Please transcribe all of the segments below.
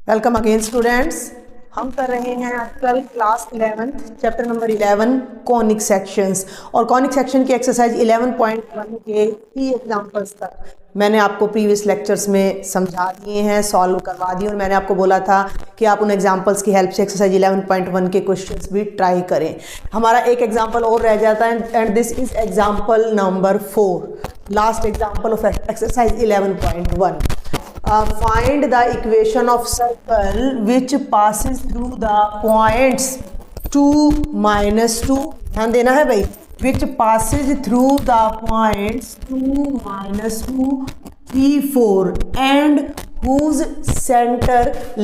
Welcome again students. हम कर रहे हैं आजकल class 11 chapter number 11 conic sections और कॉनिक सेक्शन की एक्सरसाइज 11.1 के 3 एग्जांपल्स तक मैंने आपको प्रीवियस लेक्चर्स में समझा दिए हैं, सॉल्व करवा दिए और मैंने आपको बोला था कि आप उन एग्जांपल्स की हेल्प से एक्सरसाइज 11.1 के क्वेश्चंस भी ट्राई करें। हमारा एक एग्जांपल और रह जाता है and this is example number 4, last example of exercise 11.1। Find the equation of circle which passes through the points 2, -2, ध्यान देना है भाई, which passes through the points 2, -2, 3, 4 and whose center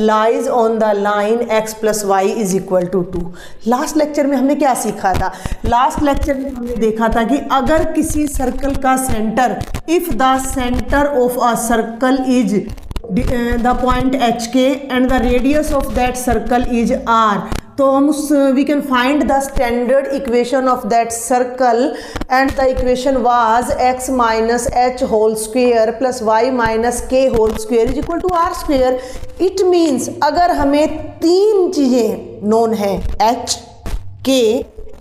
lies on the line x plus y is equal to 2। Last lecture में हमने क्या सीखा था? Last lecture में हमने देखा था कि अगर किसी सर्कल का centre, if the centre of a circle is the point HK and the radius of that circle is R, तो हम उस we can find the standard equation of that circle and the equation was x minus h whole square plus y minus k whole square is equal to r square। it means अगर हमें तीन चीजें known है h, k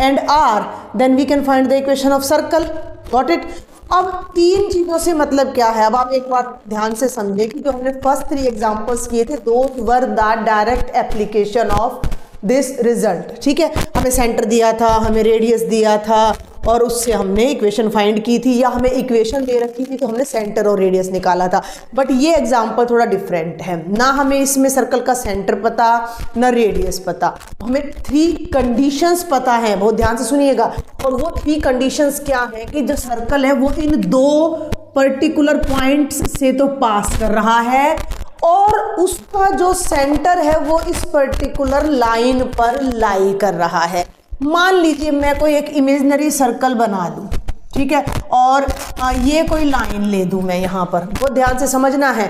and r then we can find the equation of circle। got it? अब तीन चीजों से मतलब क्या है? अब आप एक बात ध्यान से समझें कि जो हमने फर्स्ट 3 एग्जांपल्स किए थे those were the direct application of this result. ठीक है, हमें सेंटर दिया था, हमें रेडियस दिया था और उससे हमने इक्वेशन फाइंड की थी, या हमें इक्वेशन दे रखी थी तो हमने सेंटर और रेडियस निकाला था। बट ये एग्जांपल थोड़ा डिफरेंट है, ना हमें इसमें सर्कल का सेंटर पता ना रेडियस पता, हमें 3 कंडीशंस पता है। बहुत ध्यान से सुनिएगा। और वो 3 कंडीशंस क्या है कि जो सर्कल है वो इन 2 पर्टिकुलर पॉइंट्स से तो पास कर रहा है और उसका जो सेंटर है वो इस पर्टिकुलर लाइन पर लाई कर रहा है। मान लीजिए मैं कोई एक इमेजिनरी सर्कल बना दूं, ठीक है, और ये कोई लाइन ले दूं मैं यहाँ पर, वो ध्यान से समझना है।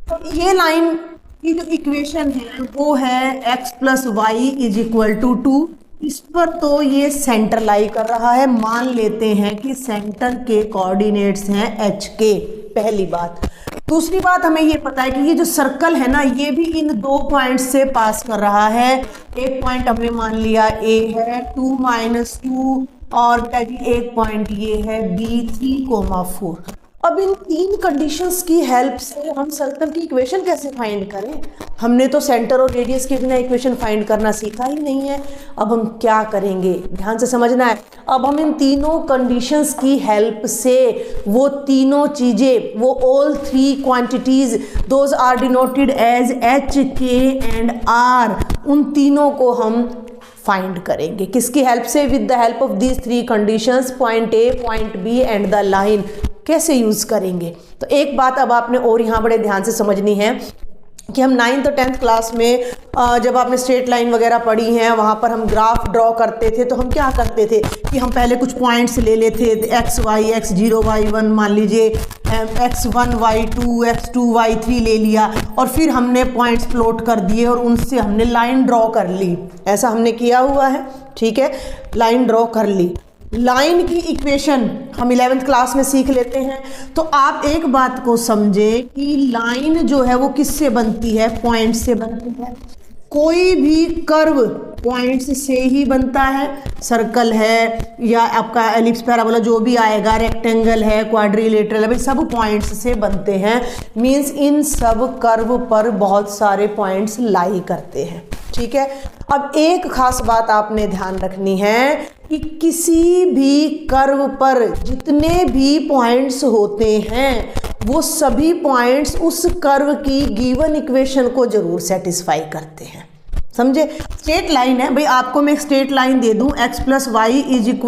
तो ये लाइन की जो इक्वेशन है वो है x + y = 2। इस पर तो ये सेंटर लाई कर रहा है। मान लेते हैं कि सेंटर के कोऑर्डिनेट्स हैं HK, पहली बात। दूसरी बात, हमें ये पता है कि ये जो सर्कल है ना ये भी इन 2 पॉइंट्स से पास कर रहा है। एक पॉइंट हमने मान लिया A है 2, -2 और एक पॉइंट ये है B 3, 4। अब इन 3 कंडीशंस की हेल्प से हम सर्कल की इक्वेशन कैसे फाइंड करें? हमने तो सेंटर और रेडियस के बिना इक्वेशन फाइंड करना सीखा ही नहीं है। अब हम क्या करेंगे? ध्यान से समझना है। अब हम इन तीनों कंडीशंस की हेल्प से वो तीनों चीज़ें, वो all 3 quantities those are denoted as H, K and R, उन तीनों को हम फाइंड करेंगे। किसकी हेल्प से? With the help of these 3 conditions, point A, point B and the line. कैसे यूज करेंगे? तो एक बात अब आपने और यहाँ बड़े ध्यान से समझनी है कि हम 9th और 10th क्लास में जब आपने स्ट्रेट लाइन वगैरह पढ़ी हैं वहाँ पर हम ग्राफ ड्रॉ करते थे तो हम क्या करते थे कि हम पहले कुछ पॉइंट्स ले लेते थे, x1, x0, y1 मान लीजिए, x1, y2, x2, y3 ले लिया और फिर हमने पॉइंट्स प्लॉट कर दिए और उनसे हमने लाइन ड्रॉ कर ली। ऐसा हमने किया हुआ है, ठीक है, लाइन ड्रॉ कर ली। लाइन की इक्वेशन हम 11th क्लास में सीख लेते हैं। तो आप एक बात को समझें कि लाइन जो है वो किससे बनती है? पॉइंट से बनती है। कोई भी कर्व पॉइंट्स से ही बनता है। सर्कल है या आपका एलिप्स, पैराबोला, जो भी आएगा, रेक्टेंगल है, क्वाड्रिलेटरल है, भाई सब पॉइंट्स से बनते हैं। मीन्स इन सब कर्व पर बहुत सारे पॉइंट्स लाई करते हैं, ठीक है। अब एक खास बात आपने ध्यान रखनी है कि किसी भी कर्व पर जितने भी पॉइंट्स होते हैं वो सभी पॉइंट्स उस कर्व की गिवन इक्वेशन को जरूर सेटिस्फाई करते हैं। समझे? स्ट्रेट लाइन है भाई, आपको मैं एक स्ट्रेट लाइन दे दूं x + y =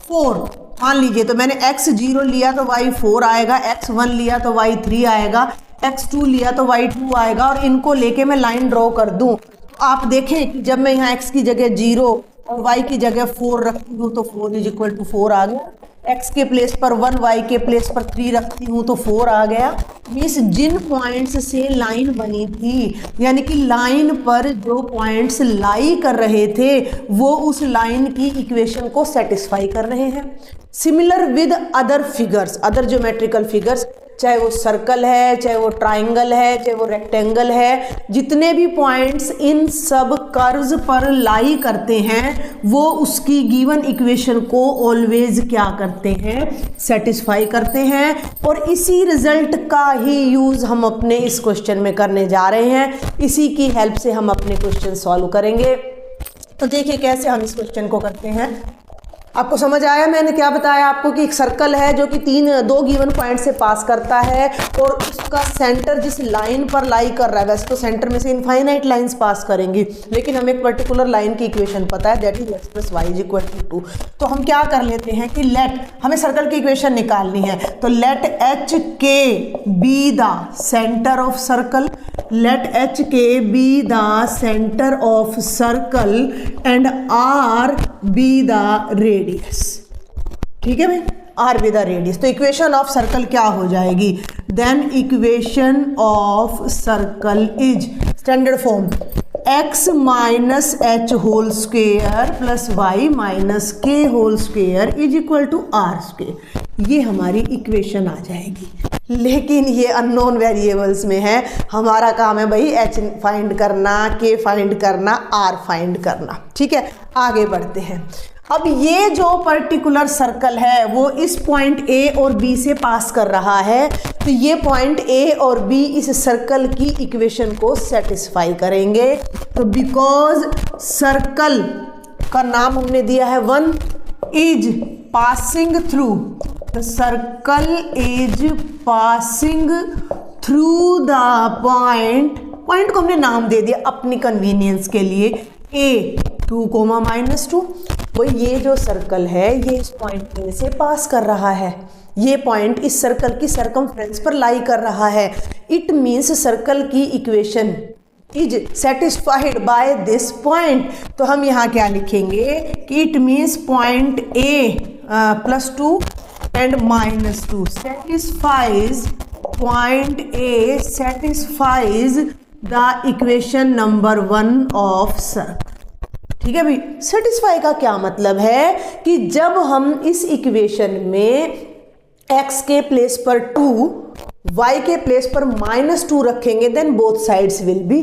4, मान लीजिए, तो मैंने x0 लिया तो y 4 आएगा, x1 लिया तो y 3 आएगा, x2 लिया तो y 2 आएगा और इनको लेके मैं लाइन ड्रॉ कर दूं। आप देखें कि जब मैं यहाँ x की जगह 0 और y की जगह 4 रखती हूँ तो 4 = 4 आ गया। x के प्लेस पर 1, y के प्लेस पर 3 रखती हूँ तो 4 आ गया। मीन्स जिन पॉइंट्स से लाइन बनी थी, यानी कि लाइन पर जो पॉइंट्स लाई कर रहे थे वो उस लाइन की इक्वेशन को सेटिस्फाई कर रहे हैं। Similar with other figures, other geometrical figures, चाहे वो सर्कल है, चाहे वो ट्राइंगल है, चाहे वो रेक्टेंगल है, जितने भी पॉइंट्स इन सब कर्व्स पर लाई करते हैं वो उसकी गिवन इक्वेशन को ऑलवेज क्या करते हैं, सेटिस्फाई करते हैं। और इसी रिजल्ट का ही यूज़ हम अपने इस क्वेश्चन में करने जा रहे हैं। इसी की हेल्प से हम अपने क्वेश्चन सॉल्व करेंगे। तो देखिए कैसे हम इस क्वेश्चन को करते हैं। आपको समझ आया मैंने क्या बताया आपको कि एक सर्कल है जो कि दो गिवन पॉइंट से पास करता है और उसका सेंटर जिस लाइन पर लाई कर रहा है, वैसे तो सेंटर में से इनफाइनाइट लाइंस पास करेंगी, लेकिन हमें एक पर्टिकुलर लाइन की इक्वेशन पता है, that is x plus y is equal to 2। तो हम क्या कर लेते हैं कि हमें सर्कल की इक्वेशन निकालनी है, तो let h k be the centre of circle, let h k be the centre of circle and r be the radius. ठीक है भाई, आर बी द रेडियस। तो इक्वेशन ऑफ सर्कल क्या हो जाएगी, then equation of circle is standard form x minus h whole square plus y minus k whole square is equal to r square. ये हमारी equation आ जाएगी। लेकिन ये unknown variables में है, हमारा काम है भाई h फाइंड करना, k फाइंड करना, r फाइंड करना। ठीक है, आगे बढ़ते हैं। अब ये जो पर्टिकुलर सर्कल है वो इस पॉइंट A और B से पास कर रहा है, तो ये पॉइंट A और B इस सर्कल की इक्वेशन को सेटिस्फाई करेंगे। तो बिकॉज सर्कल का नाम हमने दिया है 1 is passing through, circle is passing through the point को हमने नाम दे दिया अपनी कन्वीनियंस के लिए A 2, -2। वो ये जो सर्कल है ये इस पॉइंट A से पास कर रहा है, ये पॉइंट इस सर्कल की सर्कमफ्रेंस पर लाई कर रहा है। इट मीन्स सर्कल की equation is satisfied by this point. तो हम यहाँ क्या लिखेंगे कि it means point A +2 and -2 satisfies point A satisfies the equation number 1 of circle। ठीक है भाई, सेटिस्फाई का क्या मतलब है कि जब हम इस इक्वेशन में x के प्लेस पर 2, y के प्लेस पर -2 रखेंगे, then both sides will be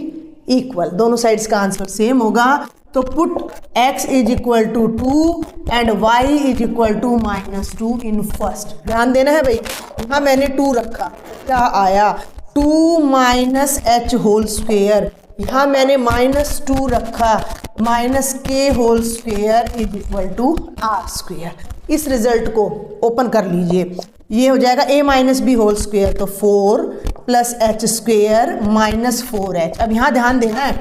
equal, दोनों साइड्स का आंसर सेम होगा। तो put x is equal to 2 and y is equal to -2 in first. ध्यान देना है भाई, यहाँ मैंने 2 रखा, क्या आया 2 माइनस एच होल स्क्वेयर, यहाँ मैंने -2 रखा, minus k whole square is equal to r square. इस रिजल्ट को ओपन कर लीजिए, ये हो जाएगा a minus b whole square, तो 4 plus H square minus 4h। अब यहाँ ध्यान देना है,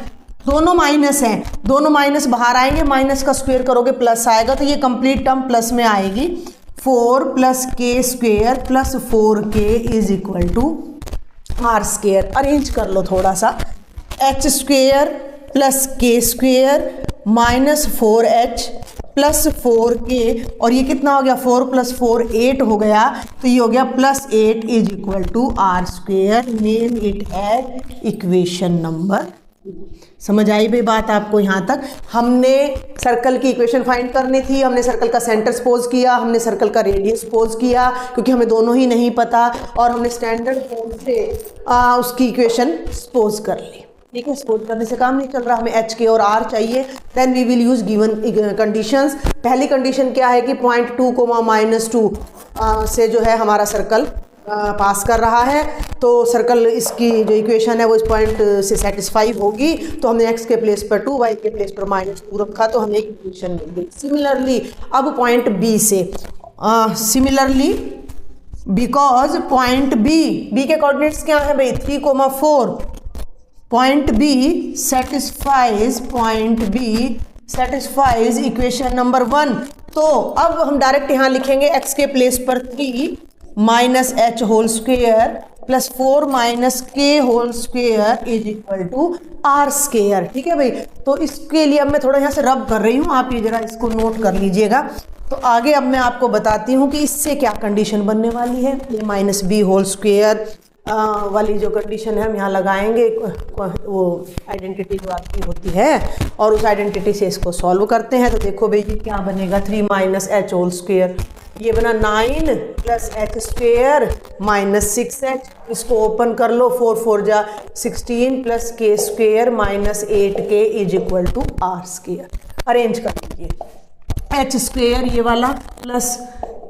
दोनों माइनस हैं, दोनों माइनस बाहर आएंगे, माइनस का स्क्वेयर करोगे प्लस आएगा, तो ये कंप्लीट टर्म प्लस में आएगी। 4 plus k square plus 4k is equal to r square. Arrange कर लो थोड़ा सा, h square plus k square minus 4h plus 4k, और ये कितना हो गया 4 + 4 8 हो गया, तो ये हो गया +8 is equal to r square. Name it as equation number. समझ आई भाई बात आपको? यहाँ तक हमने सर्कल की इक्वेशन फाइंड करनी थी, हमने सर्कल का सेंटर सपोज किया, हमने सर्कल का रेडियस सपोज किया, क्योंकि हमें दोनों ही नहीं पता, और हमने स्टैंडर्ड फॉर्म से उसकी इक्वेशन सपोज कर ली। ठीक है, सपोज करने से काम नहीं चल रहा, हमें एच के और आर चाहिए। Then we will use given conditions. पहली कंडीशन क्या है कि पॉइंट 2, -2 से जो है हमारा सर्कल पास कर रहा है, तो सर्कल इसकी जो इक्वेशन है वो इस पॉइंट से सेटिस्फाई होगी। तो हमने x के प्लेस पर 2, y के प्लेस पर -2 रखा, तो हमें एक इक्वेशन मिल गई। सिमिलरली अब पॉइंट B से सिमिलरली बिकॉज पॉइंट B के कोऑर्डिनेट्स क्या है भाई 3, 4, point B satisfies equation number 1। तो अब हम डायरेक्ट यहाँ लिखेंगे x के प्लेस पर 3 minus h whole square plus 4 minus k whole square is equal to r square. ठीक है भाई, तो इसके लिए अब मैं थोड़ा यहाँ से रब कर रही हूँ, आप ये जरा इसको नोट कर लीजिएगा। तो आगे अब मैं आपको बताती हूँ कि इससे क्या कंडीशन बनने वाली है। ये माइनस बी होल स्क्वेयर वाली जो कंडीशन है हम यहाँ लगाएंगे, वो आइडेंटिटी जो आपकी होती है, और उस आइडेंटिटी से इसको सॉल्व करते हैं। तो देखो भाई ये क्या बनेगा 3 माइनस एच होल स्क्वेयर, ये बना 9 plus H square minus 6h, इसको ओपन कर लो, 4 4 जा 16 plus k square minus 8k is equal to r square. Arrange कर लीजिए, एच स्क्वेयर ये वाला प्लस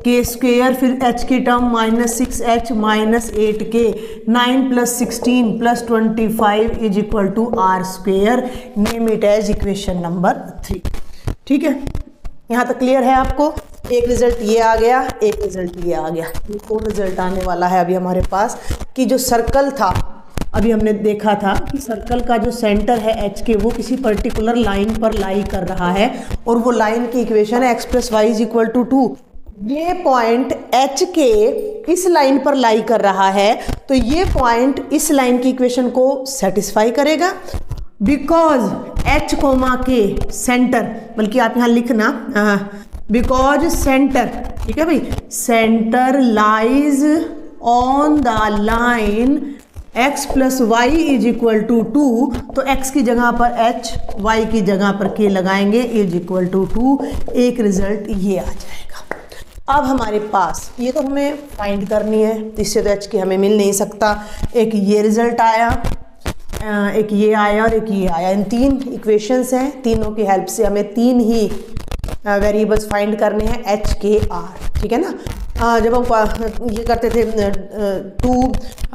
के स्क्वेयर, फिर h की term minus 6h minus 8k, 9 plus 16 plus 25 is equal to r square. Name it as equation number 3। ठीक है, यहाँ तक क्लियर है आपको? एक रिजल्ट ये आ गया, एक रिजल्ट ये आ गया। दो रिजल्ट आने वाला है अभी हमारे पास कि जो सर्कल था, अभी हमने देखा था कि सर्कल का जो सेंटर है एच के वो किसी पर्टिकुलर लाइन पर लाई कर रहा है और वो लाइन की इक्वेशन है x plus y is equal to 2। ये पॉइंट एच के इस लाइन पर लाई कर रहा है तो ये पॉइंट इस लाइन की इक्वेशन को सेटिस्फाई करेगा because h comma k center, बल्कि आप यहाँ लिखना बिकॉज सेंटर, ठीक है भाई, center lies on the line x plus y is equal to 2, तो x की जगह पर h, y की जगह पर k लगाएंगे, इज इक्वल टू 2। एक रिजल्ट ये आ जाएगा। अब हमारे पास ये तो हमें फाइंड करनी है, इससे तो h के हमें मिल नहीं सकता। एक ये रिजल्ट आया, एक ये आया और एक ये आया। इन तीन इक्वेशंस हैं, तीनों की हेल्प से हमें तीन ही वेरिएबल्स फाइंड करने हैं h के r। ठीक है ना? जब हम ये करते थे two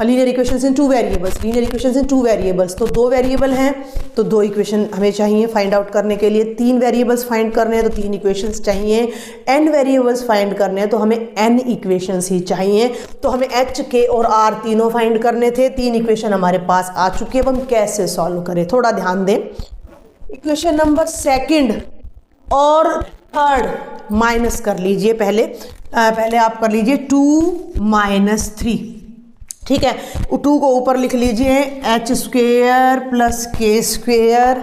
linear equations in two variables, linear equations in two variables, तो दो वेरिएबल हैं तो दो इक्वेशन हमें चाहिए फाइंड आउट करने के लिए। तीन वेरिएबल्स फाइंड करने हैं तो तीन इक्वेशंस चाहिए। n वेरिएबल्स फाइंड करने हैं तो हमें n इक्वेशंस ही चाहिए। तो हमें h, k और r तीनों फाइंड करने थे। तीन इक्वेशन हमारे पास आ चुकी है। अब हम कैसे सॉल्व करें, थोड़ा ध्यान दें। इक्वेशन नंबर सेकेंड और थर्ड माइनस कर लीजिए। पहले आप कर लीजिए 2 माइनस 3। ठीक है, 2 को ऊपर लिख लीजिए, h square plus k square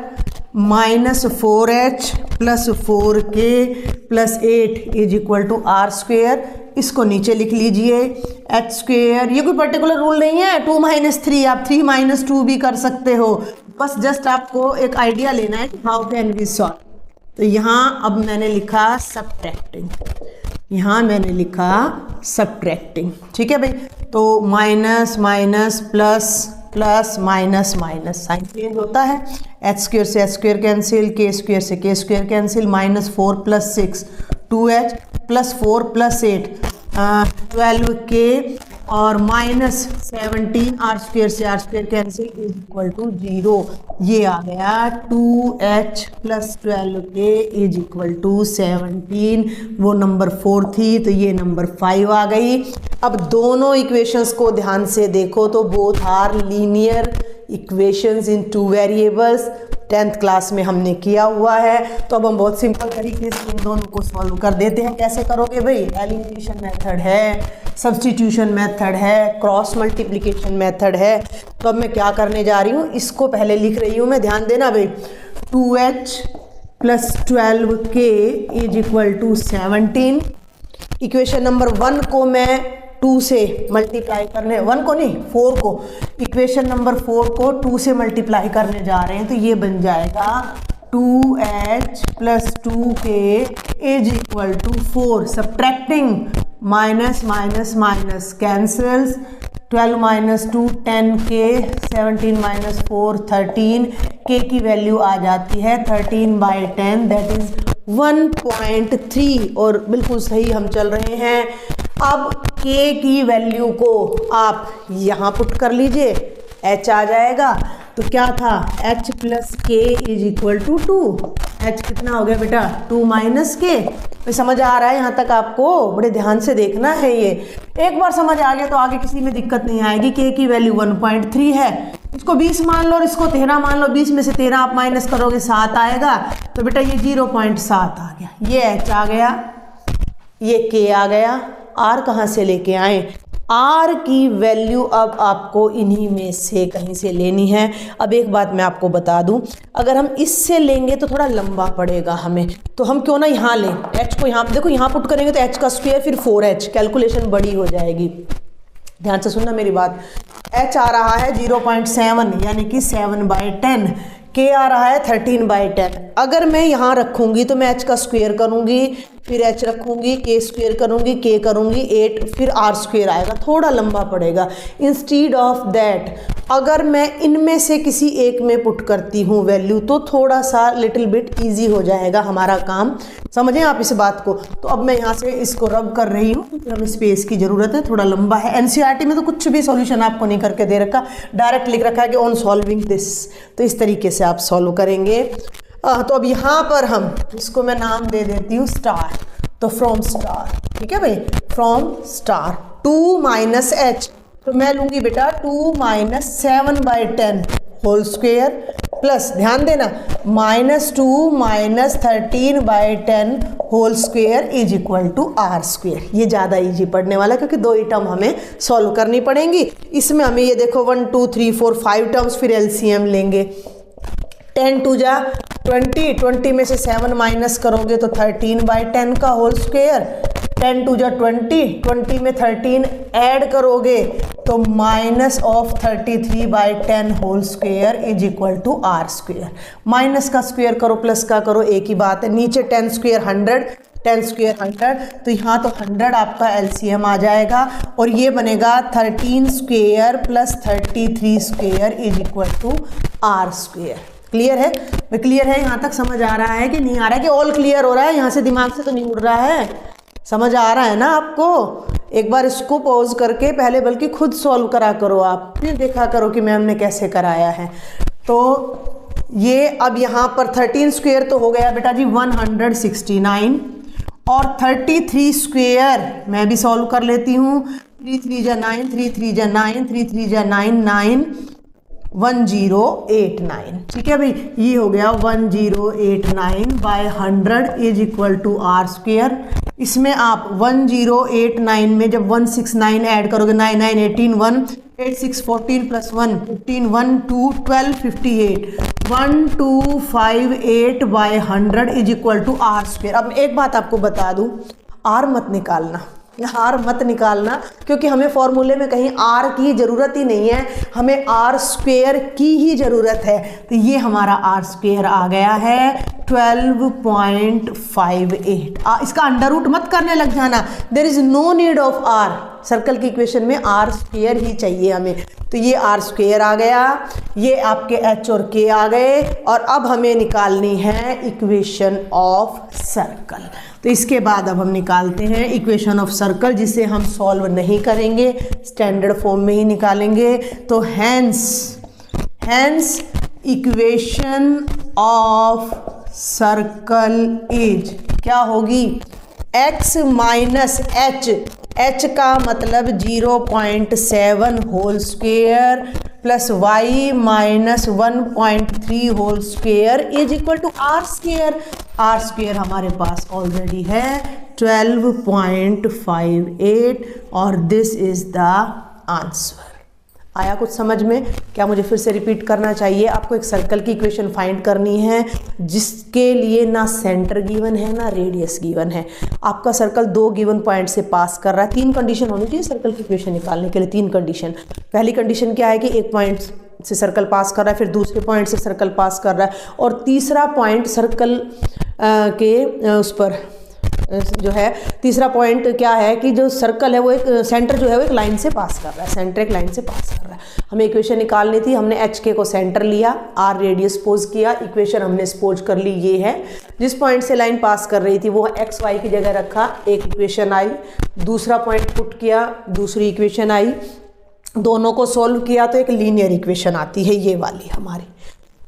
minus 4h plus 4k plus 8 is equal to r square. इसको नीचे लिख लीजिए, एच स्क्वेयर, ये कोई पर्टिकुलर रूल नहीं है 2 माइनस 3, आप 3 माइनस 2 भी कर सकते हो। बस जस्ट आपको एक आइडिया लेना है हाउ कैन वी सॉल्व। तो यहाँ अब मैंने लिखा सबट्रैक्टिंग, यहाँ मैंने लिखा सबट्रैक्टिंग। ठीक है भाई, तो minus minus plus plus minus minus, sign change होता है। एच स्क्वेयर से h square cancel, k square से k square cancel, minus 4 plus 6 2h plus 4 plus 8 12k और माइनस 17 आर स्क्वेयर से r square cancel is equal to 0। ये आ गया 2h plus 12k is equal to 17। वो number 4 थी तो ये नंबर 5 आ गई। अब दोनों इक्वेशंस को ध्यान से देखो तो both are linear equations in two variables. 10th class में हमने किया हुआ है। तो अब हम बहुत सिंपल तरीके से इन दोनों को सॉल्व कर देते हैं। कैसे करोगे भाई? एलिमिनेशन मेथड है, सब्स्टिट्यूशन मेथड है, क्रॉस मल्टीप्लिकेशन मेथड है। तो अब मैं क्या करने जा रही हूँ, इसको पहले लिख रही हूँ मैं, ध्यान देना भाई। 2h plus 12k is equal to 17। Equation number 1 को मैं 2 से मल्टीप्लाई करने, 1 को नहीं 4 को, इक्वेशन नंबर 4 को 2 से मल्टीप्लाई करने जा रहे हैं। तो ये बन जाएगा 2h plus 2k is equal to 4। Subtracting, minus minus minus cancels, 12 minus 2 10k, 17 minus 4 13, k की वैल्यू आ जाती है 13/10 दैट इज 1.3। और बिल्कुल सही हम चल रहे हैं। अब k की वैल्यू को आप यहाँ पुट कर लीजिए, h आ जाएगा। तो क्या था, h plus k is equal to 2। h कितना हो गया बेटा? 2 माइनस k। तो समझ आ रहा है यहाँ तक? आपको बड़े ध्यान से देखना है। ये एक बार समझ आ गया तो आगे किसी में दिक्कत नहीं आएगी। k की वैल्यू 1.3 है, इसको 20 मान लो और इसको 13 मान लो। 20 में से 13 आप माइनस करोगे 7 आएगा। तो बेटा ये 0.7 आ गया, ये h आ गया, ये k आ गया। r कहाँ से लेके आए? r की वैल्यू अब आपको इन्हीं में से कहीं से लेनी है। अब एक बात मैं आपको बता दूं, अगर हम इससे लेंगे तो थोड़ा लंबा पड़ेगा हमें, तो हम क्यों ना यहाँ लें। h को यहाँ देखो, यहाँ पुट करेंगे तो h का स्क्वायर फिर 4h, कैलकुलेशन बड़ी हो जाएगी। ध्यान से सुनना मेरी बात। h आ रहा है 0.7 यानी कि 7/10, k आ रहा है 13/10। अगर मैं यहाँ रखूँगी तो मैं h का स्क्वायर करूँगी, फिर h रखूँगी, k स्क्वेयर करूँगी, k करूँगी 8, फिर r स्क्वेयर आएगा, थोड़ा लंबा पड़ेगा। इंस्टीड ऑफ दैट अगर मैं इनमें से किसी एक में पुट करती हूँ वैल्यू तो थोड़ा सा लिटिल बिट ईजी हो जाएगा हमारा काम। समझें आप इस बात को। तो अब मैं यहाँ से इसको रब कर रही हूँ क्योंकि हमें स्पेस की ज़रूरत है, थोड़ा लंबा है। एनसीईआरटी में तो कुछ भी सॉल्यूशन आपको नहीं करके दे रखा, डायरेक्ट लिख रखा है कि ऑन सॉल्विंग दिस, तो इस तरीके से आप सॉल्व करेंगे। तो अब यहाँ पर हम इसको मैं नाम दे देती हूँ स्टार, तो फ्रॉम स्टार, ठीक है भाई, फ्रॉम स्टार 2 माइनस एच, तो मैं लूँगी बेटा 2 माइनस 7/10 होल स्क्वेयर प्लस, ध्यान देना, -2 minus 13/10 whole square is equal to r square. ये ज़्यादा इजी पढ़ने वाला क्योंकि 2 ही टर्म हमें सॉल्व करनी पड़ेंगी। इसमें हमें ये देखो 1 2 3 4 5 टर्म्स, फिर एलसीएम लेंगे। 10 2 जा 20, 20 में से 7 माइनस करोगे तो 13/10 का होल स्क्वेयर, 10 2 जा 20, 20 में 13 ऐड करोगे तो minus of 33/10 whole square is equal to r square. Minus का स्क्वेयर करो प्लस का करो एक ही बात है। नीचे 10 स्क्वेयर 100, 10 स्क्वेयर 100, तो यहाँ तो 100 आपका एलसीएम आ जाएगा और ये बनेगा 13 square plus 33 square is equal to r square. Clear है? क्लियर है? यहाँ तक समझ आ रहा है कि नहीं आ रहा है, कि ऑल क्लियर हो रहा है? यहाँ से दिमाग से तो नहीं उड़ रहा है, समझ आ रहा है ना आपको? एक बार इसको पॉज करके पहले बल्कि खुद सॉल्व करा करो, आप फिर देखा करो कि मैम ने कैसे कराया है। तो ये अब यहाँ पर 13 स्क्वेयर तो हो गया बेटा जी 169 और 33 स्क्वेयर मैं भी सॉल्व कर लेती हूँ। 3 3 जा 9, 3 3 जा 9, 3 3 जा 9, 9 1089, ठीक है भाई, ये हो गया 1089/100 is equal to r square. इसमें आप 1089 में जब 169 ऐड करोगे, 9 9 18 1 8 6 14 plus 1 15 1 2 12 58 1258/100 is equal to r square. अब एक बात आपको बता दूं, आर मत निकालना, आर मत निकालना क्योंकि हमें फॉर्मूले में कहीं आर की ज़रूरत ही नहीं है, हमें आर स्क्वेयर की ही ज़रूरत है। तो ये हमारा आर स्क्वेयर आ गया है 12.58। इसका अंडर रूट मत करने लग जाना, there is no need of r. Circle की इक्वेशन में आर स्क्वेयर ही चाहिए हमें, तो ये आर स्क्वेयर आ गया, ये आपके एच और के आ गए। और अब हमें निकालनी है इक्वेशन ऑफ सर्कल। तो इसके बाद अब हम निकालते हैं इक्वेशन ऑफ सर्कल, जिसे हम सॉल्व नहीं करेंगे, स्टैंडर्ड फॉर्म में ही निकालेंगे। तो hence equation of circle is क्या होगी? x माइनस एच, h का मतलब 0.7 whole square plus y minus 1.3 whole square is equal to r square. R square हमारे पास ऑलरेडी है 12.58 और दिस इज द आंसर। आया कुछ समझ में? क्या मुझे फिर से रिपीट करना चाहिए? आपको एक सर्कल की इक्वेशन फाइंड करनी है जिसके लिए ना सेंटर गिवन है ना रेडियस गिवन है। आपका सर्कल 2 गिवन पॉइंट से पास कर रहा है। 3 कंडीशन होनी चाहिए सर्कल की इक्वेशन निकालने के लिए, 3 कंडीशन। पहली कंडीशन क्या है कि एक पॉइंट से सर्कल पास कर रहा है, फिर दूसरे पॉइंट से सर्कल पास कर रहा है, और तीसरा पॉइंट सर्कल के उस पर जो है, तीसरा पॉइंट क्या है कि जो सर्कल है वो एक सेंटर जो है वो एक लाइन से पास कर रहा है, सेंटर एक लाइन से पास कर रहा है। हमें इक्वेशन निकालनी थी, हमने एच के को सेंटर लिया, आर रेडियस सपोज किया, इक्वेशन हमने सपोज कर ली ये है। जिस पॉइंट से लाइन पास कर रही थी वो एक्स वाई की जगह रखा, एक इक्वेशन आई। दूसरा पॉइंट पुट किया, दूसरी इक्वेशन आई। दोनों को सोल्व किया तो एक लीनियर इक्वेशन आती है, ये वाली हमारी।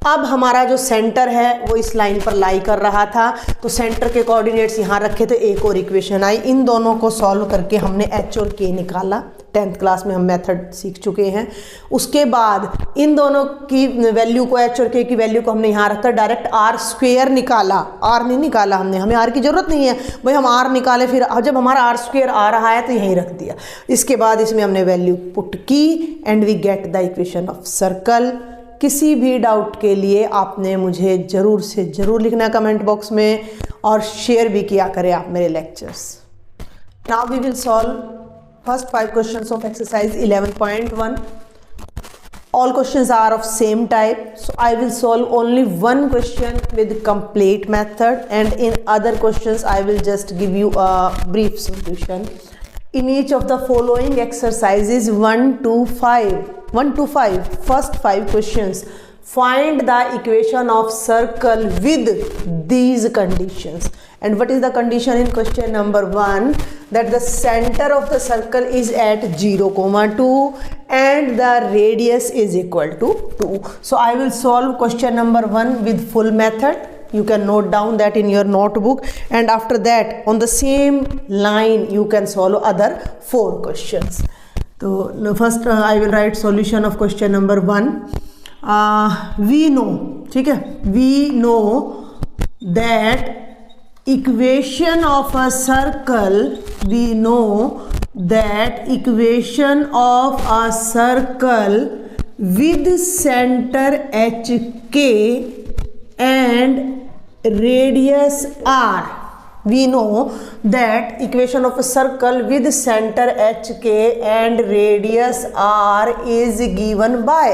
अब हमारा जो सेंटर है वो इस लाइन पर लाई कर रहा था, तो सेंटर के कोऑर्डिनेट्स यहाँ रखे थे, एक और इक्वेशन आई। इन दोनों को सॉल्व करके हमने एच और के निकाला। 10th क्लास में हम मेथड सीख चुके हैं। उसके बाद इन दोनों की वैल्यू को, एच और के की वैल्यू को हमने यहाँ रखकर डायरेक्ट आर स्क्वेयर निकाला। आर नहीं निकाला हमने, हमें आर की ज़रूरत नहीं है भाई, हम आर निकाले, फिर जब हमारा आर स्क्वेयर आ रहा है तो यहीं रख दिया। इसके बाद इसमें हमने वैल्यू पुट की and we get the equation of circle. किसी भी डाउट के लिए आपने मुझे ज़रूर से ज़रूर लिखना कमेंट बॉक्स में, और शेयर भी किया करें आप मेरे lectures. Now we will solve first 5 questions of exercise 11.1। All questions are of same type, so I will solve only one question with complete method, and in other questions I will just give you a brief solution. In each of the following exercises 1 to 5, first 5 questions, find the equation of circle with these conditions. And what is the condition in question number 1? That the center of the circle is at 0, 2 and the radius is equal to 2. So I will solve question number 1 with full method. You can note down that in your notebook, and after that on the same line you can solve other 4 questions. So first I will write solution of question number 1. We know, ठीक है, we know that equation of a circle, we know that equation of a circle with center HK and radius R. We know that equation of a circle with center HK and radius R is given by,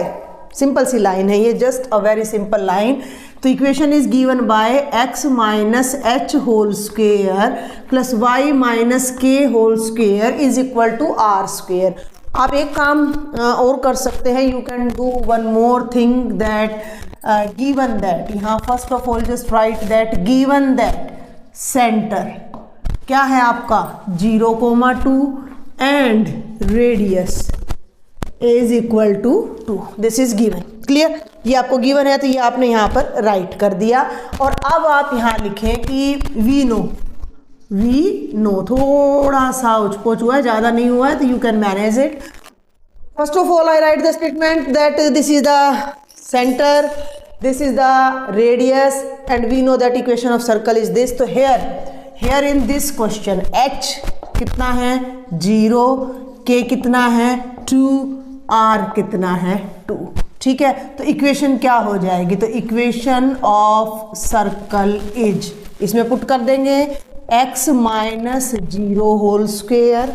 simple सी line है ये, just a very simple line. तो equation is given by x minus h whole square plus y minus k whole square is equal to r square. आप एक काम और कर सकते हैं, you can do one more thing, that given that, यहाँ first of all just write that given that centre क्या है आपका 0,2 and radius is equal to 2. This is given. Clear? ये आपको गिवन है तो ये आपने यहाँ पर राइट कर दिया. और अब आप यहाँ लिखें कि वी नो, थोड़ा सा उचपोच हुआ है, ज़्यादा नहीं हुआ है, तो you can manage it. First of all I write the statement that this is the centre, this is the radius and we know that equation of circle is this. तो here in this question h कितना है 0, k कितना है 2, r कितना है 2. ठीक है, तो इक्वेशन क्या हो जाएगी? तो इक्वेशन ऑफ सर्कल इज, इसमें पुट कर देंगे x minus 0 whole square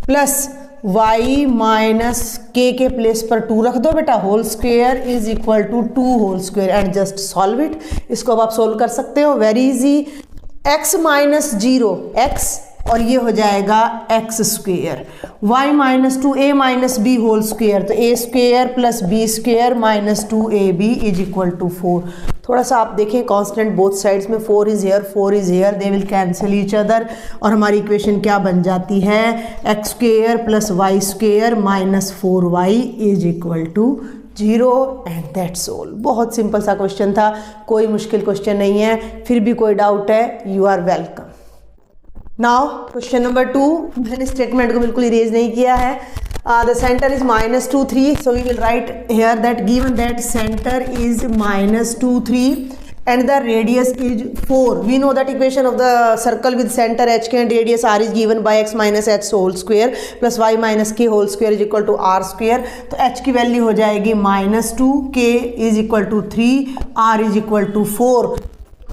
plus y minus k के प्लेस पर 2 रख दो बेटा, whole square is equal to 2 whole square and just solve it. इसको अब आप सोल्व कर सकते हो, very easy. x minus 0 x और ये हो जाएगा x square, y minus 2 a minus b whole square, तो a square plus b square minus 2ab is equal to 4. थोड़ा सा आप देखें कांस्टेंट बोथ साइड्स में, 4 is here 4 is here, they will cancel each other और हमारी इक्वेशन क्या बन जाती है x square plus y square minus 4y is equal to 0 and that's all. बहुत सिंपल सा क्वेश्चन था, कोई मुश्किल क्वेश्चन नहीं है. फिर भी कोई डाउट है, you are welcome. Now question number 2, मैंने स्टेटमेंट को बिल्कुल इरेज नहीं किया है. The center is minus 2, 3, so we will write here that given that center is minus 2, 3 and the radius is 4. We know that equation of the circle with center HK and radius R is given by x minus h whole square plus y minus k whole square is equal to r square. तो h की value हो जाएगी -2, k is equal to 3, r is equal to 4.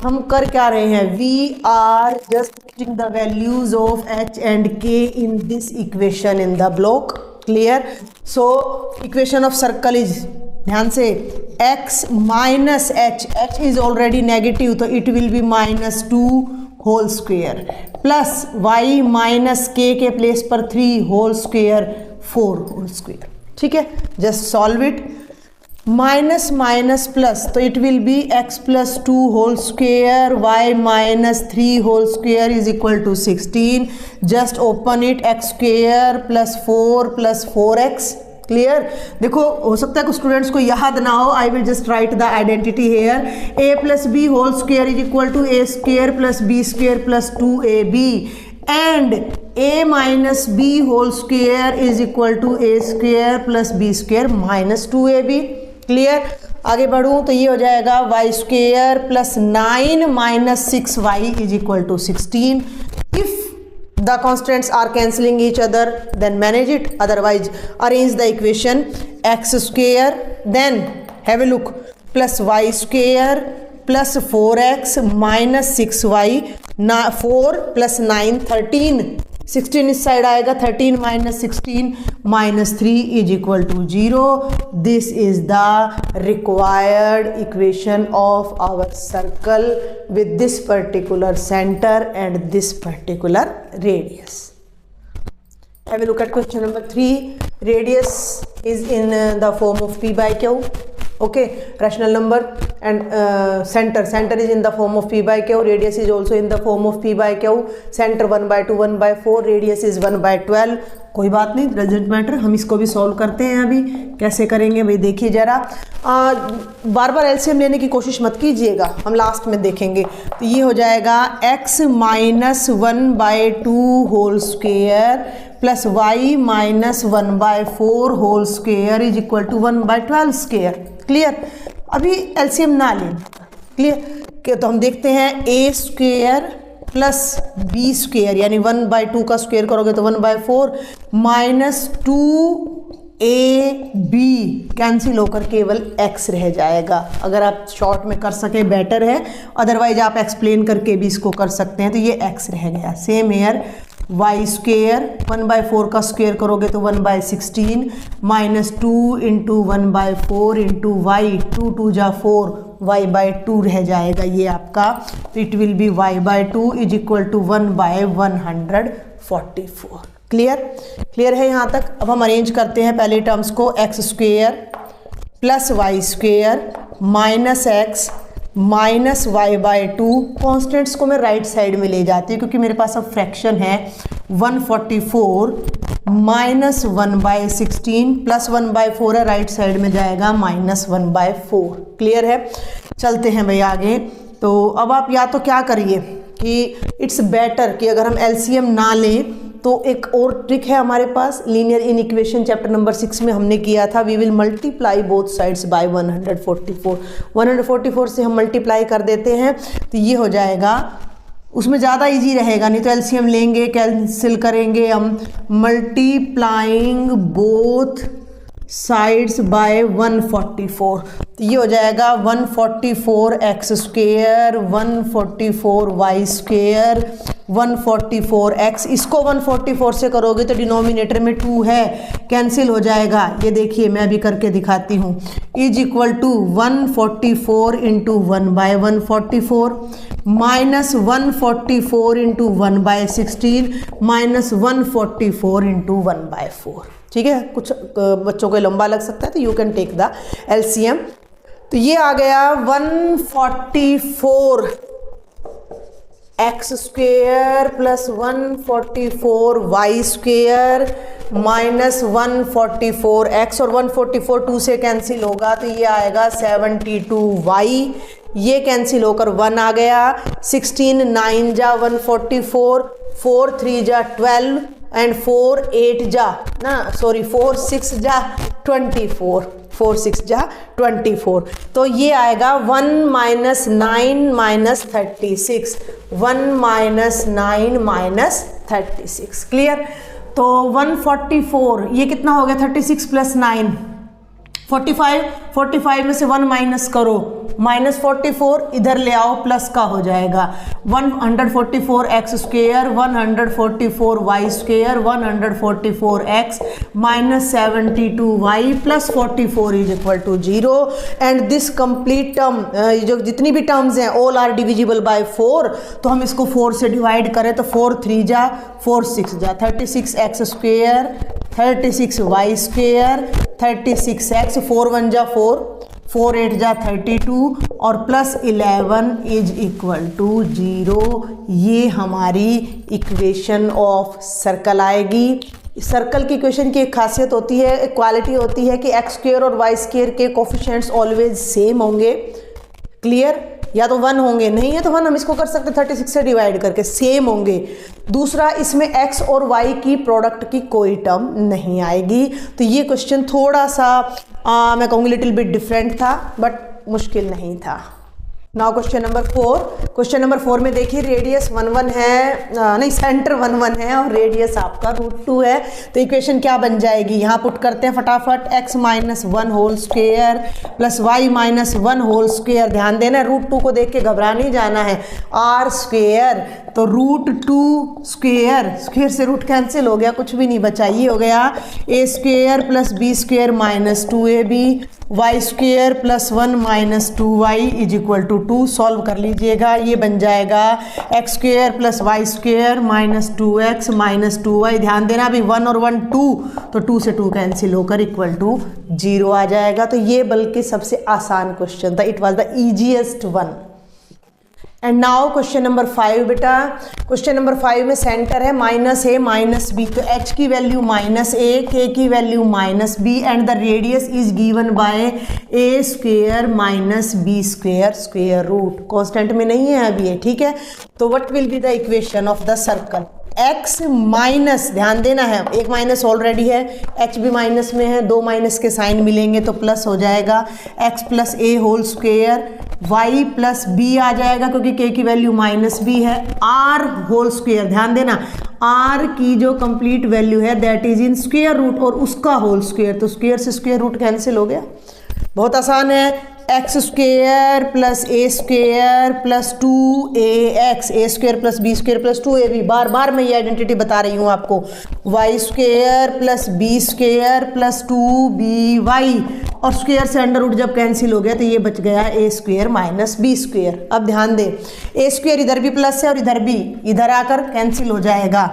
हम कर क्या रहे हैं? We are just putting the values of h and k in this equation in the block. Clear? So equation of circle is, ध्यान से, x minus h, h is already negative तो it will be -2 whole square plus y minus के place पर 3 whole square 4 whole square. ठीक है, just solve it. Minus minus plus तो it will be x plus 2 whole square y minus 3 whole square is equal to 16. Just open it, x square plus 4 plus 4x. Clear? देखो हो सकता है कुछ students को याद ना हो, I will just write the identity here. a plus b whole square is equal to a square plus b square plus 2ab and a minus b whole square is equal to a square plus b square minus 2ab. Clear? आगे बढ़ूँ तो ये हो जाएगा y square plus 9 minus 6y is equal to 16. If the constants are cancelling each other, then manage it, otherwise arrange the equation. X square, then have a look, plus y square plus 4x minus 6y, 4 plus 9 13 16 इस side आएगा, 13 minus 16 minus 3 is equal to 0। This is the required equation of our circle with this particular center and this particular radius. Have a look at question number 3. Radius is in the form of p by q. Okay, rational number, and center is in the form of p by q. Radius is also in the form of p by q. Center 1 by 2, 1 by 4. Radius is 1 by 12. कोई बात नहीं, doesn't matter. हम इसको भी solve करते हैं। अभी कैसे करेंगे भाई, देखिए जरा। बार बार एलसीएम लेने की कोशिश मत कीजिएगा, हम लास्ट में देखेंगे। तो ये हो जाएगा x minus 1 by 2 whole square plus y minus 1 by 4 whole square is equal to 1 by 12 square. Clear? अभी एलसीएम ना लें। क्लियर? तो हम देखते हैं a square plus b square, यानी 1 बाई 2 का स्क्वेयर करोगे तो 1 बाई 4 माइनस 2ab कैंसिल होकर केवल x रह जाएगा। अगर आप शॉर्ट में कर सके बेटर है, अदरवाइज आप एक्सप्लेन करके भी इसको कर सकते हैं। तो ये x रह गया। Same here y square 1 by 4 का स्क्वेयर करोगे तो 1 by 16 minus 2 into 1 by 4 into y, 2 2 जा 4, y बाई 2 रह जाएगा ये आपका। तो it will be y by 2 is equal to 1 by 144। Clear? Clear है यहाँ तक? अब हम अरेंज करते हैं पहले टर्म्स को। X square plus y square minus x minus y by 2। Constants को मैं राइट साइड में ले जाती हूँ क्योंकि मेरे पास अब फ्रैक्शन है। 144 माइनस 1 बाई 16 प्लस 1 बाई 4 है, राइट साइड में जाएगा माइनस 1 बाई 4। क्लियर है? चलते हैं भाई आगे। तो अब आप या तो क्या करिए कि इट्स बेटर कि अगर हम एलसीएम ना लें तो एक और ट्रिक है हमारे पास। लीनियर इनइक्वेशन चैप्टर नंबर 6 में हमने किया था। We will multiply both sides by 144। 144 से हम मल्टीप्लाई कर देते हैं तो ये हो जाएगा, उसमें ज़्यादा इजी रहेगा। नहीं तो एलसीएम लेंगे, कैंसिल करेंगे हम। मल्टीप्लाइंग बोथ साइड्स बाय 144 तो ये हो जाएगा 144 x square 144 y square 144 x. इसको 144 से करोगे तो डिनोमिनेटर में 2 है, कैंसिल हो जाएगा। ये देखिए मैं अभी करके दिखाती हूँ। Is equal to 144 into 1 by 144 minus 144 into 1 by 16 minus 144 into 1 by 4। ठीक है? कुछ बच्चों को लंबा लग सकता है तो you can take the LCM. तो ये आ गया 144 x square plus 144 y square minus 144 x, और 144 2 से कैंसिल होगा तो ये आएगा 72 वाई। ये कैंसिल होकर 1 आ गया। 16 9 जा 144, 4 3 जा 12 एंड 4 8 जा ना, सॉरी 4 6 जा 24, 4 6 जा 24। तो ये आएगा 1 minus 9 minus 36, 1 minus 9 minus 36। Clear? तो 144 ये कितना हो गया? 36 प्लस 9 45 में से 1 माइनस करो, माइनस 44 इधर ले आओ, प्लस का हो जाएगा 144 x square 144 y square 144 x minus 72 y plus 44 is equal to 0। And this complete term, जो जितनी भी टर्म्स हैं ऑल आर डिविजिबल बाय 4। तो हम इसको 4 से डिवाइड करें तो 4 3 जा 4 6 जा 36 x square 36 y square 36 x, 4 1 जा 4, 4 8 जा 32 और प्लस 11 इज इक्वल टू 0। ये हमारी इक्वेशन ऑफ सर्कल आएगी। सर्कल की इक्वेशन की एक खासियत होती है, एक क्वालिटी होती है कि एक्स स्क्वेयर और वाई स्क्वेयर के कोफिशिएंट्स ऑलवेज सेम होंगे। क्लियर? या तो 1 होंगे, नहीं है तो 1 हम इसको कर सकते हैं 36 से डिवाइड करके, सेम होंगे। दूसरा, इसमें x और y की प्रोडक्ट की कोई टर्म नहीं आएगी। तो ये क्वेश्चन थोड़ा सा मैं कहूँगी लिटिल बिट डिफरेंट था, बट मुश्किल नहीं था। Now question number 4। Question number 4 में देखिए रेडियस 1 1 है, नहीं सेंटर 1 1 है और रेडियस आपका √2 है। तो इक्वेशन क्या बन जाएगी, यहाँ पुट करते हैं फटाफट, x minus 1 whole square plus y minus 1 whole square. ध्यान देना √2 को देख के घबरा नहीं जाना है, r स्क्वेयर तो √2 स्क्वेयर, स्क्वेयर से रूट कैंसिल हो गया, कुछ भी नहीं बचा, ये हो गया a square plus b square minus 2ab, y square plus 1 minus 2y is equal to 2। Solve कर लीजिएगा, ये बन जाएगा x square plus y square minus 2x minus 2y। ध्यान देना अभी 1 और 1 2, तो 2 से 2 कैंसिल होकर इक्वल टू 0 आ जाएगा। तो ये बल्कि सबसे आसान क्वेश्चन था, it was the easiest one. And now question number 5 बेटा। क्वेश्चन नंबर 5 में सेंटर है माइनस ए माइनस बी, तो h की वैल्यू माइनस ए, k की value minus b and the radius is given by a square minus b square square root. Constant में नहीं है अभी ये, ठीक है। तो what will be the equation of the circle, x minus, ध्यान देना है एक माइनस ऑलरेडी है, h भी माइनस में है, 2 माइनस के साइन मिलेंगे तो प्लस हो जाएगा, x plus a whole square, y plus b आ जाएगा क्योंकि k की वैल्यू माइनस b है, r होल स्क्वेयर। ध्यान देना r की जो कंप्लीट वैल्यू है that is in square root और उसका होल स्क्वेयर, तो स्क्वेयर से स्क्वेयर रूट कैंसिल हो गया, बहुत आसान है। X square plus a square plus 2ax, a square plus b square plus 2ab, बार बार मैं ये आइडेंटिटी बता रही हूँ आपको, y square plus b square plus 2by, और स्क्वेयर से अंडर रूट जब कैंसिल हो गया तो ये बच गया ए स्क्वेयर माइनस बी स्क्वेयर। अब ध्यान दें ए स्क्वेयर इधर भी प्लस है और इधर भी, इधर आकर कैंसिल हो जाएगा,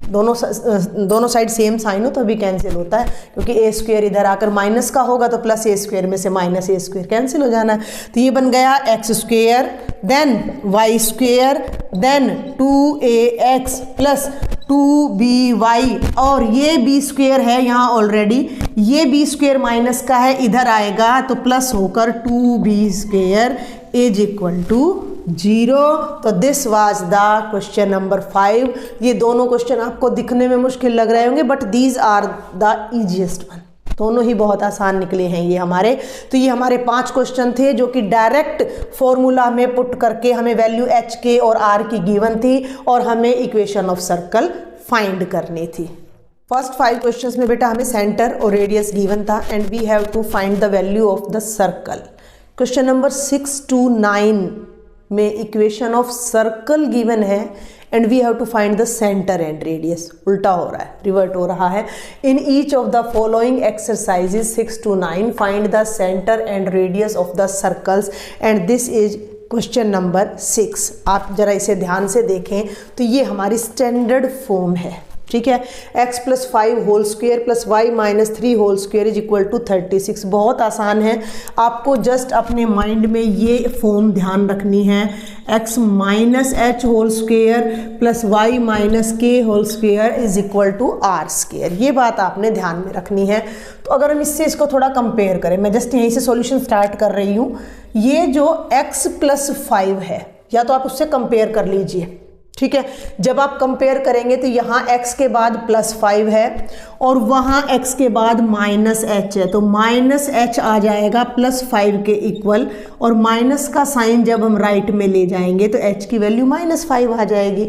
दोनों साइड सेम साइन हो तो भी कैंसिल होता है, क्योंकि ए स्क्वेयर इधर आकर माइनस का होगा तो प्लस ए स्क्वेयर में से माइनस ए स्क्वेयर कैंसिल हो जाना है। तो ये बन गया x square then y square then 2ax plus 2by, और ये बी स्क्वेयर है यहाँ ऑलरेडी, ये बी स्क्वेयर माइनस का है, इधर आएगा तो प्लस होकर 2b square is equal to 0। तो this was the question number 5। ये दोनों क्वेश्चन आपको दिखने में मुश्किल लग रहे होंगे but these are the easiest one, दोनों ही बहुत आसान निकले हैं ये हमारे। तो ये हमारे 5 क्वेश्चन थे जो कि डायरेक्ट फॉर्मूला में पुट करके हमें वैल्यू एच के और आर की गिवन थी और हमें इक्वेशन ऑफ सर्कल फाइंड करनी थी। फर्स्ट 5 क्वेश्चंस में बेटा हमें सेंटर और रेडियस गिवन था and we have to find the value of the circle. Question number 6 to 9 में इक्वेशन ऑफ सर्कल गिवन है and we have to find the centre and radius. उल्टा हो रहा है, रिवर्ट हो रहा है। In each of the following exercises 6 to 9 find the centre and radius of the circles and this is question number 6। आप जरा इसे ध्यान से देखें तो ये हमारी स्टैंडर्ड फॉर्म है, ठीक है। x plus 5 whole square plus y minus 3 whole square is equal to 36। बहुत आसान है, आपको जस्ट अपने माइंड में ये फॉर्म ध्यान रखनी है, x minus h whole square plus y minus k whole square is equal to r square. ये बात आपने ध्यान में रखनी है। तो अगर हम इससे इसको थोड़ा कंपेयर करें, मैं जस्ट यहीं से सॉल्यूशन स्टार्ट कर रही हूँ। ये जो x प्लस 5 है या तो आप उससे कंपेयर कर लीजिए, ठीक है। जब आप कंपेयर करेंगे तो यहाँ x के बाद प्लस 5 है और वहाँ x के बाद माइनस h है, तो माइनस h आ जाएगा प्लस 5 के इक्वल, और माइनस का साइन जब हम राइट में ले जाएंगे तो h की वैल्यू माइनस 5 आ जाएगी।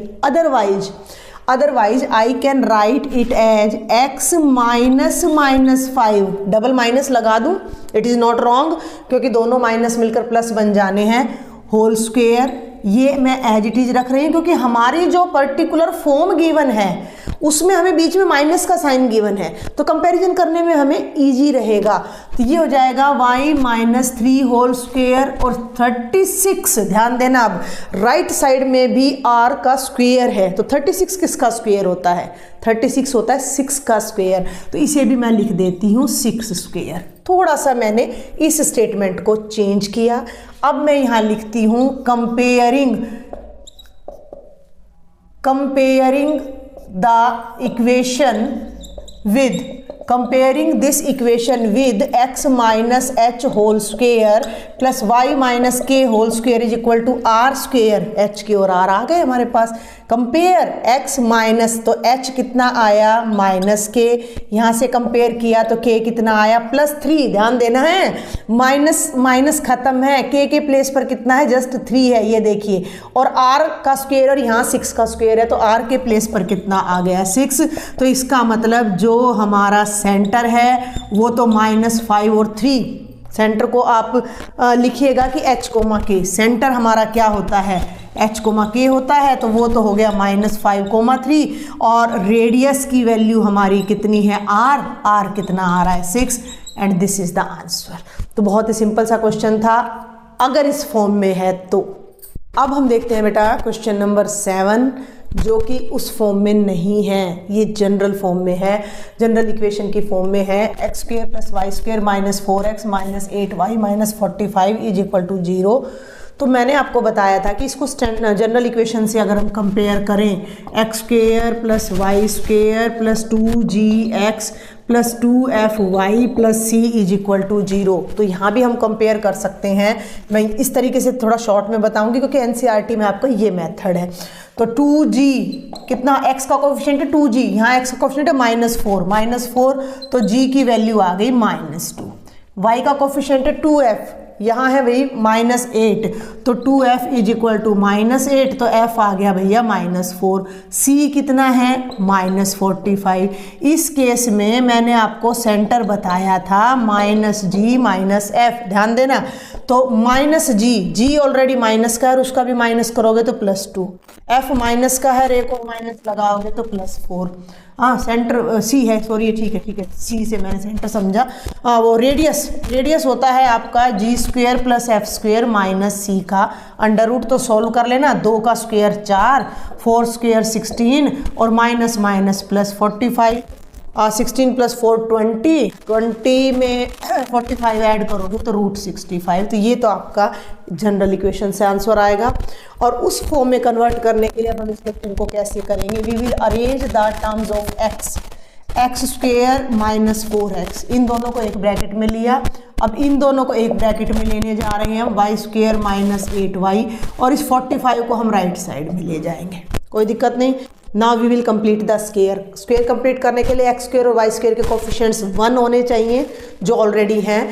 Otherwise I can write it as x minus minus 5, double minus लगा दूँ, इट इज़ नॉट रॉन्ग क्योंकि दोनों माइनस मिलकर प्लस बन जाने हैं, होल स्क्वेयर। ये मैं एज इट इज रख रही हूँ क्योंकि हमारी जो पर्टिकुलर फॉर्म गिवन है उसमें हमें बीच में माइनस का साइन गिवन है, तो कंपैरिजन करने में हमें इजी रहेगा। तो ये हो जाएगा y माइनस 3 होल स्क्वेयर और 36। ध्यान देना, अब राइट साइड में भी r का स्क्वेयर है, तो 36 किसका स्क्वेयर होता है? 36 होता है 6 का स्क्वेयर, तो इसे भी मैं लिख देती हूँ 6 स्क्वेयर। थोड़ा सा मैंने इस स्टेटमेंट को चेंज किया। अब मैं यहाँ लिखती हूँ comparing the equation with comparing this equation with x minus h whole square plus y minus k whole square is equal to r square, h की ओर r आ गए हमारे पास। कंपेयर x माइनस, तो h कितना आया माइनस के, यहाँ से कंपेयर किया तो k कितना आया +3, ध्यान देना है माइनस माइनस खत्म है, k के प्लेस पर कितना है जस्ट 3 है, ये देखिए, और r का स्क्वायर और यहाँ 6 का स्क्वायर है, तो r के प्लेस पर कितना आ गया 6। तो इसका मतलब जो हमारा सेंटर है वो तो -5 और 3, सेंटर को आप लिखिएगा कि h कोमा k, सेंटर हमारा क्या होता है h कोमा k होता है, तो वो तो हो गया -5,3, और रेडियस की वैल्यू हमारी कितनी है r कितना आ रहा है 6, and this is the answer. तो बहुत ही सिंपल सा क्वेश्चन था अगर इस फॉर्म में है तो। अब हम देखते हैं बेटा क्वेश्चन नंबर 7, जो कि उस फॉर्म में नहीं है, ये जनरल फॉर्म में है, जनरल इक्वेशन की फॉर्म में है। x² + y² - 4x - 8y - 45 is equal to 0। तो मैंने आपको बताया था कि इसको जनरल इक्वेशन से अगर हम कंपेयर करें, x² + y² + 2gx + 2fy + c is equal to 0। तो यहाँ भी हम कंपेयर कर सकते हैं। मैं इस तरीके से थोड़ा शॉर्ट में बताऊंगी क्योंकि एनसीईआरटी में आपका ये मेथड है। तो 2g कितना, x का कोफिशिएंट है 2g, यहाँ x का कोफिशिएंट है -4, तो g की वैल्यू आ गई -2। y का कोफिशिएंट है 2f, यहाँ है भाई -8, तो 2f इज इक्वल टू -8, तो f आ गया भैया -4। c कितना है -45। इस केस में मैंने आपको सेंटर बताया था -g -f, ध्यान देना। तो -g ऑलरेडी माइनस का है और उसका भी माइनस करोगे तो +2, f माइनस का है, रे को माइनस लगाओगे तो +4। हाँ सेंटर c है, सॉरी ठीक है, c से मैंने सेंटर समझा। वो रेडियस होता है आपका g² + f² - c का अंडर रूट, तो सॉल्व कर लेना, 2 का स्क्वायर 4, 4² 16 और माइनस प्लस 45, 16 + 4 20 में 45 ऐड करोगे तो √65। तो ये तो आपका जनरल इक्वेशन से आंसर आएगा। और उस फॉर्म में कन्वर्ट करने के लिए अब हम इस क्वेश्चन को कैसे करेंगे, we will arrange the terms of x² - 4x, इन दोनों को एक ब्रैकेट में लिया। अब इन दोनों को एक ब्रैकेट में लेने जा रहे हैं हम, y² - 8y, और इस 45 को हम राइट साइड में ले जाएंगे, कोई दिक्कत नहीं। Now we will complete the square complete करने के लिए x² और y² के कोफिशिएंट्स 1 होने चाहिए, जो ऑलरेडी हैं।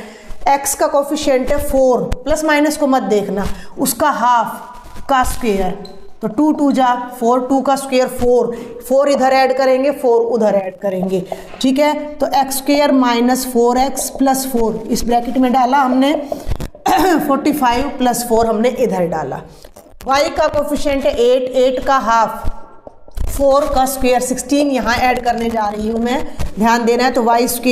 x का कोफिशिएंट है 4, प्लस माइनस को मत देखना, उसका हाफ का स्क्वायर, तो 2 2 जा 4, 2 का स्क्वायर 4 इधर ऐड करेंगे, 4 उधर ऐड करेंगे, ठीक है। तो x² - 4x + 4 इस ब्रैकेट में डाला हमने, 45 + 4 हमने इधर डाला। y का कोफिशिएंट है 8 का हाफ, 4 का स्क्वायर 16 यहाँ ऐड करने जा रही हूँ मैं, ध्यान देना है। तो y² -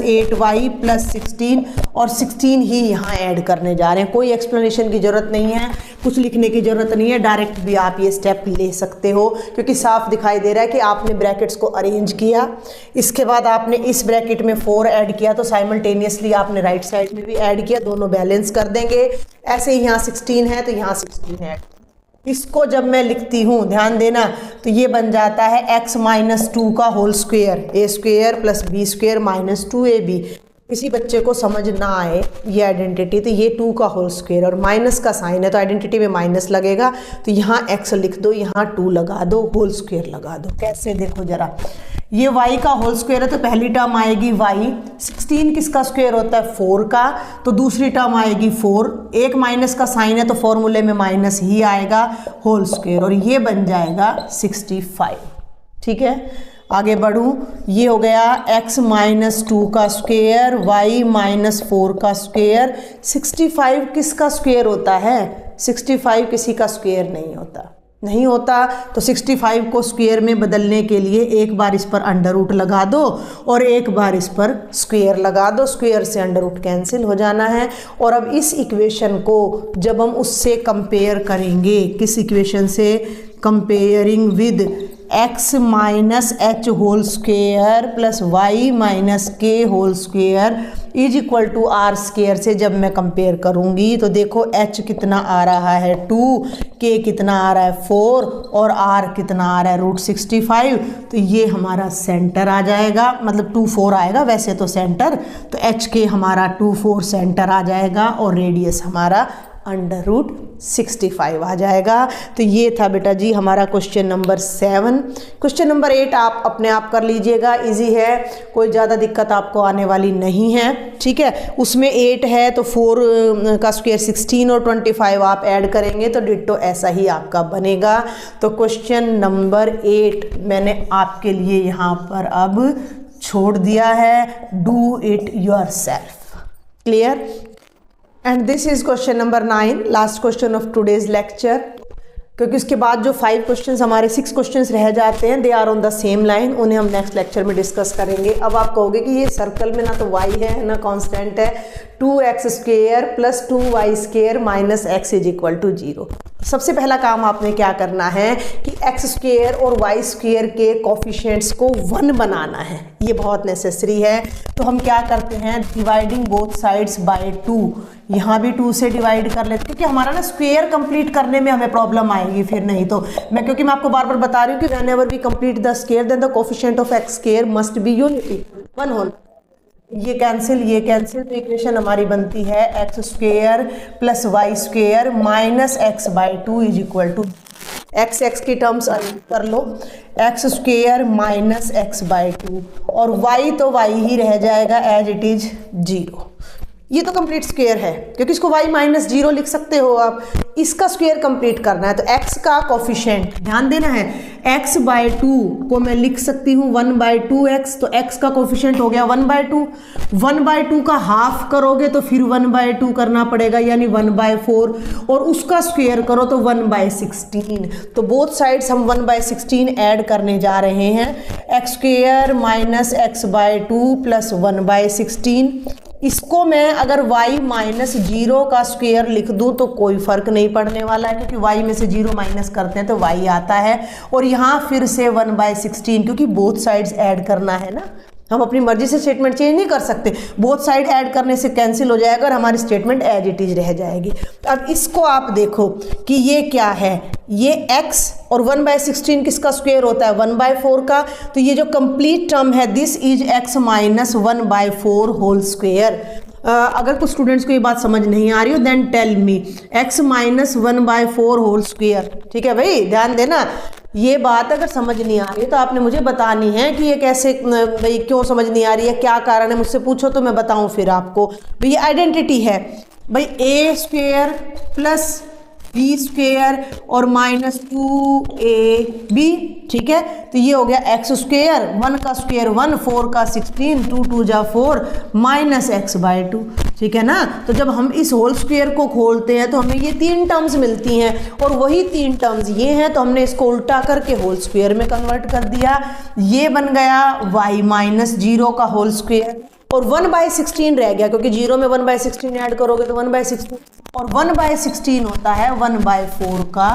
8y + 16 और 16 ही यहाँ ऐड करने जा रहे हैं, कोई एक्सप्लेनेशन की ज़रूरत नहीं है, कुछ लिखने की ज़रूरत नहीं है, डायरेक्ट भी आप ये स्टेप ले सकते हो क्योंकि साफ दिखाई दे रहा है कि आपने ब्रैकेट्स को अरेंज किया, इसके बाद आपने इस ब्रैकेट में 4 ऐड किया, तो साइमल्टेनियसली आपने राइट साइड में भी ऐड किया, दोनों बैलेंस कर देंगे। ऐसे ही यहाँ 16 है तो यहाँ 16 है। इसको जब मैं लिखती हूँ, ध्यान देना, तो ये बन जाता है x - 2 का whole square, a² + b² - 2ab। किसी बच्चे को समझ ना आए ये आइडेंटिटी, तो ये 2 का होल स्क्वायर और माइनस का साइन है तो आइडेंटिटी में माइनस लगेगा, तो यहाँ x लिख दो, यहाँ 2 लगा दो, होल स्क्वायर लगा दो। कैसे देखो जरा, ये y का होल स्क्वायर है तो पहली टर्म आएगी y, 16 किसका स्क्वायर होता है 4 का, तो दूसरी टर्म आएगी 4, एक माइनस का साइन है तो फॉर्मूले में माइनस ही आएगा, होल स्क्वायर, और ये बन जाएगा 65। ठीक है, आगे बढ़ूँ, ये हो गया x - 2 का स्क्वायर, y - 4 का स्क्वायर। 65 किसका स्क्वायर होता है, 65 किसी का स्क्वायर नहीं होता, तो 65 को स्क्वायर में बदलने के लिए एक बार इस पर अंडर रूट लगा दो और एक बार इस पर स्क्वायर लगा दो, स्क्वायर से अंडर रूट कैंसिल हो जाना है। और अब इस इक्वेशन को जब हम उससे कंपेयर करेंगे, किस इक्वेशन से, comparing with x minus h whole square plus y minus k whole square is equal to r square से जब मैं कंपेयर करूँगी तो देखो h कितना आ रहा है 2, k कितना आ रहा है 4 और r कितना आ रहा है √65। तो ये हमारा सेंटर आ जाएगा, मतलब 2 4 आएगा वैसे तो सेंटर, तो h के हमारा 2 4 सेंटर आ जाएगा और रेडियस हमारा √65 आ जाएगा। तो ये था बेटा जी हमारा क्वेश्चन नंबर 7। क्वेश्चन नंबर 8 आप अपने आप कर लीजिएगा, इजी है, कोई ज़्यादा दिक्कत आपको आने वाली नहीं है, ठीक है। उसमें 8 है तो 4 का स्क्वायर 16 और 25 आप ऐड करेंगे तो डिट्टो ऐसा ही आपका बनेगा। तो क्वेश्चन नंबर 8 मैंने आपके लिए यहाँ पर अब छोड़ दिया है, do it yourself. Clear? And this is question number 9, last question of today's lecture, क्योंकि उसके बाद जो 5 क्वेश्चंस हमारे 6 क्वेश्चंस रह जाते हैं, they are on the same line, उन्हें हम नेक्स्ट लेक्चर में डिस्कस करेंगे। अब आप कहोगे कि ये सर्कल में ना तो y है ना कांस्टेंट है, 2x² plus 2y² minus x is equal to 0। सबसे पहला काम आपने क्या करना है कि x² और y² के कोफिशिएंट्स को 1 बनाना है, ये बहुत नेसेसरी है। तो हम क्या करते हैं, डिवाइडिंग बोथ साइड्स बाय 2, यहाँ भी 2 से डिवाइड कर लेते हैं, क्योंकि हमारा ना स्क्वायर कंप्लीट करने में हमें प्रॉब्लम आएगी फिर नहीं तो। क्योंकि मैं आपको बार बार बता रही हूँ कि whenever we complete the square then the coefficient of x² must be unity, 1 whole. ये कैंसिल तो इक्वेशन हमारी बनती है x² plus y² minus x/2 is equal to x की टर्म्स कर लो, x² माइनस x/2 और y तो y ही रह जाएगा एज इट इज 0। ये तो कंप्लीट स्क्वायर है, क्योंकि इसको y माइनस 0 लिख सकते हो आप। इसका स्क्वायर कंप्लीट करना है तो x का कोफिशिएंट ध्यान देना है, x/2 को मैं लिख सकती हूँ 1/2x, तो x का कोफिशिएंट हो गया 1/2। 1/2 का हाफ करोगे तो फिर 1/2 करना पड़ेगा यानी 1/4, और उसका स्क्वायर करो तो 1/16। तो बोथ साइड्स हम 1/16 ऐड करने जा रहे हैं, x² माइनस x/2 प्लस 1/16। इसको मैं अगर y माइनस 0 का स्क्वायर लिख दूँ तो कोई फ़र्क नहीं पड़ने वाला है, क्योंकि y में से 0 माइनस करते हैं तो y आता है। और यहाँ फिर से 1/16, क्योंकि बोथ साइड्स ऐड करना है ना, हम अपनी मर्जी से स्टेटमेंट चेंज नहीं कर सकते, बोथ साइड ऐड करने से कैंसिल हो जाएगा और हमारी स्टेटमेंट एज इट इज रह जाएगी। अब इसको आप देखो कि ये क्या है, ये x और 1/16 किसका स्क्वायर होता है, 1/4 का। तो ये जो कंप्लीट टर्म है this is x minus 1/4 whole square. अगर कुछ स्टूडेंट्स को ये बात समझ नहीं आ रही हो then tell me, x minus 1/4 whole square, ठीक है भाई, ध्यान देना। ये बात अगर समझ नहीं आ रही है तो आपने मुझे बतानी है कि ये कैसे, भाई क्यों समझ नहीं आ रही है, क्या कारण है, मुझसे पूछो तो मैं बताऊं फिर आपको। भाई ये आइडेंटिटी है, भाई a² प्लस b² और माइनस 2ab, ठीक है। तो ये हो गया x², 1 का स्क्वायर 1, 4 का 16, 2 2 जा 4 माइनस x/2, ठीक है ना। तो जब हम इस होल स्क्वायर को खोलते हैं तो हमें ये 3 टर्म्स मिलती हैं, और वही 3 टर्म्स ये हैं, तो हमने इसको उल्टा करके होल स्क्वायर में कन्वर्ट कर दिया। ये बन गया y माइनस 0 का होल स्क्वायर, और 1/16 रह गया, क्योंकि 0 में 1/16 ऐड करोगे तो 1/16, और 1/16 होता है 1/4 का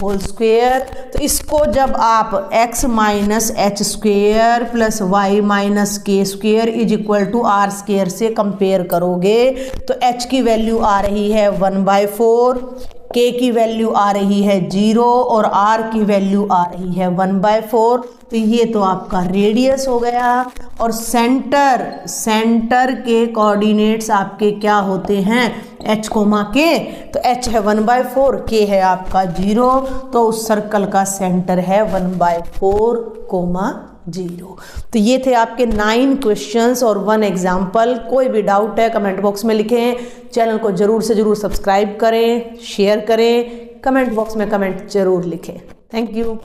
होल स्क्वायर। तो इसको जब आप x minus h² plus y minus k² is equal to r² से कंपेयर करोगे तो h की वैल्यू आ रही है 1/4, k की वैल्यू आ रही है 0 और r की वैल्यू आ रही है 1/4। तो ये तो आपका रेडियस हो गया। और सेंटर के कोऑर्डिनेट्स आपके क्या होते हैं, h, k। तो h है 1/4, k है आपका 0, तो उस सर्कल का सेंटर है 1/4, 0। तो ये थे आपके 9 क्वेश्चंस और 1 एग्जाम्पल। कोई भी डाउट है कमेंट बॉक्स में लिखें, चैनल को ज़रूर से ज़रूर सब्सक्राइब करें, शेयर करें, कमेंट बॉक्स में कमेंट ज़रूर लिखें। Thank you.